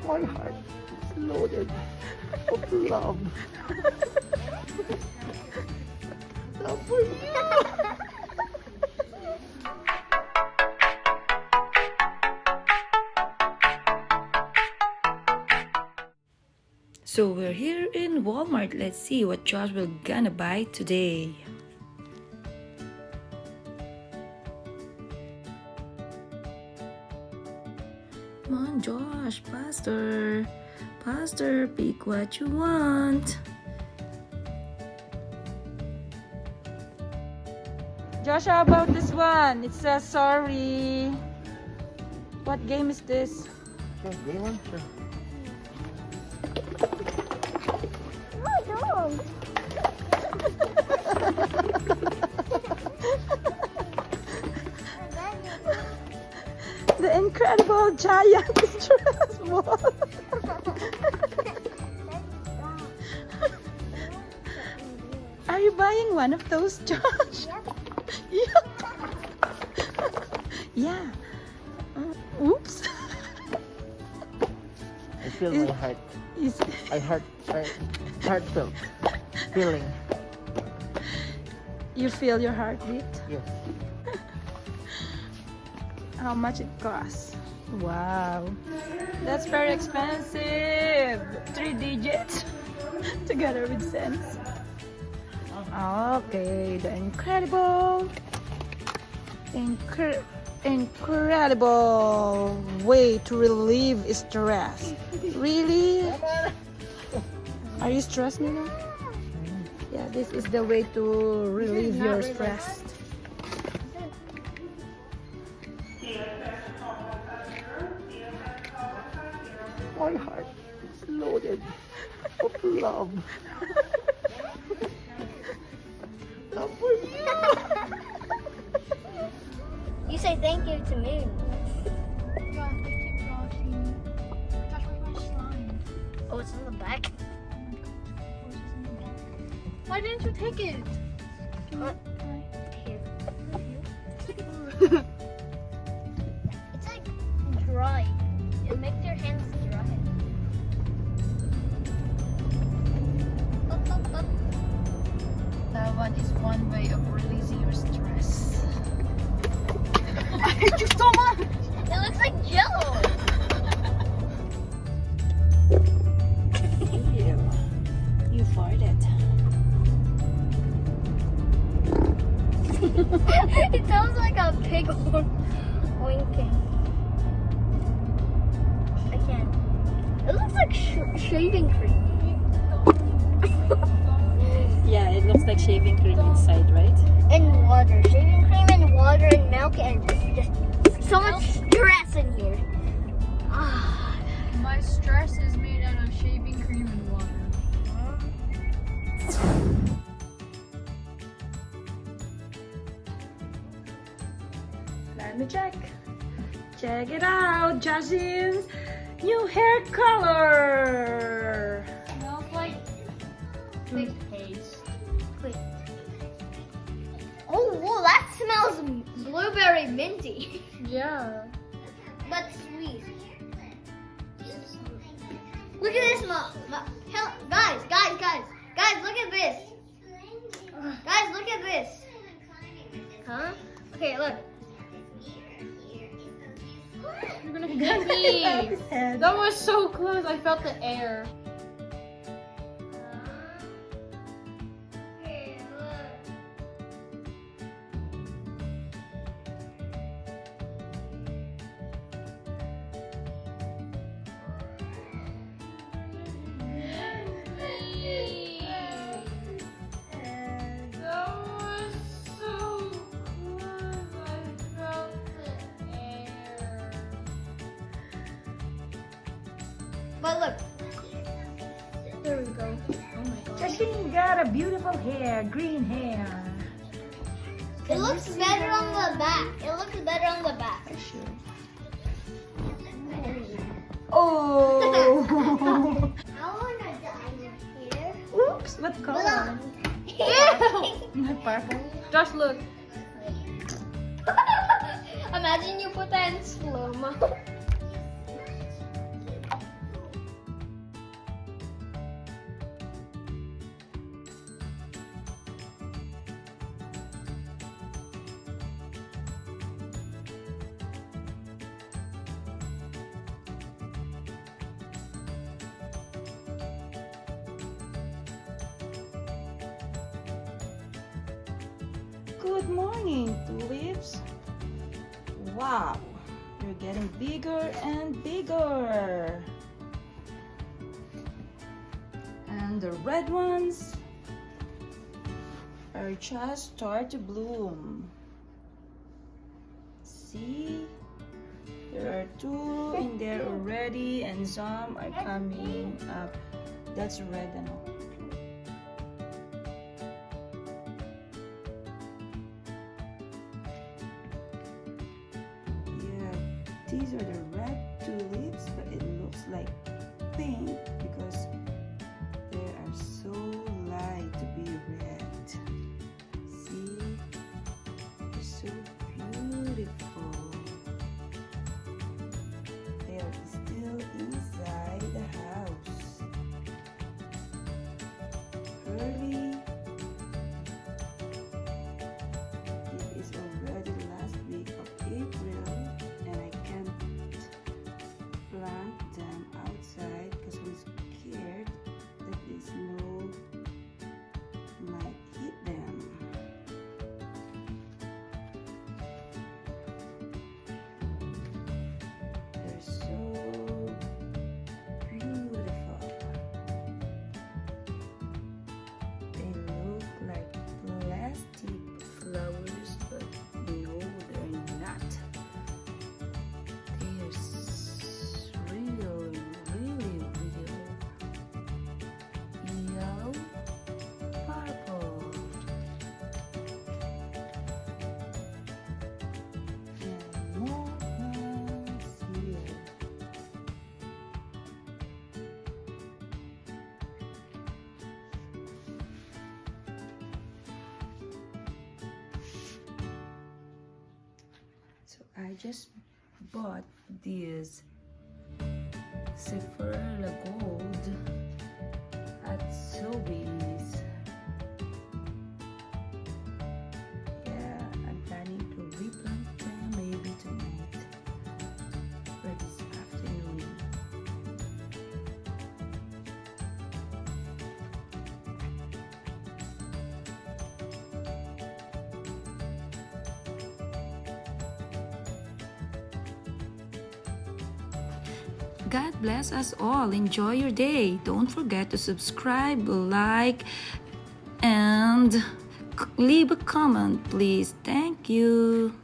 My heart is loaded of love. Love for you. So we're here in Walmart. Let's see what Josh will gonna buy today. Come on, Josh, faster. Faster, pick what you want. Josh, how about this one? It says sorry. What game is this? Sure, game one? Sure. The incredible giant stress ball. Are you buying one of those, Josh? Yeah. Yeah. Oops. I feel my heart. Is- Heartfelt feeling. You feel your heartbeat? Yes. How much it costs? Wow. That's very expensive. 3 digits together with cents. Okay, the incredible way to relieve stress. Really? Are you stressed, Nina? Yeah, this is the way to relieve your stress. My heart is loaded of love. Love for you. You say thank you to me. Oh, it's in the back. Why didn't you take it? What? Here. It's like dry. It makes your hands dry. Up. That one is one way of releasing your stress. I hate you so much! It looks like Jello. Ew. You farted. It sounds like a pig oinking. I can't. It looks like shaving cream. Yeah, it looks like shaving cream inside, right? And water. Shaving cream and water and milk and just so much stress in here. Ah. My stress is made out of shaving cream and water. Let me check. Check it out, Justin's new hair color. Smells like toothpaste. Wait. Oh, whoa, that smells blueberry minty. Yeah. But sweet. Look at this, guys, look at this. Guys, look at this. Huh? Okay, look. You're gonna hit me. That was so close. I felt the air. Okay, look. That was so close. I felt the air. But look. There we go. Justin got a beautiful hair, green hair. It looks better on the back. It looks better on the back. Oh! I wanna die here. Oops, what color? Ew! Purple. Josh, look. Imagine you put that in slow-mo. Good morning, tulips. Wow, you're getting bigger and bigger. And the red ones are just start to bloom. See? There are 2 in there already and some are coming up. That's red and all. Yeah, these are the red tulips, but it looks like pink because they are so light to be red. See? They're so beautiful. They are still inside the house. Early. It is already last week of April and I can't plant them outside because I'm scared that the snow might hit them. They're so beautiful. They look like plastic flowers, but no, they're not. They are really, really yellow, purple. And more plants here. So I just bought this Sephora Gold at Sobeys. Yeah, I'm planning to replant them maybe tonight or this afternoon. God bless us all. Enjoy your day. Don't forget to subscribe, like, and leave a comment, please. Thank you.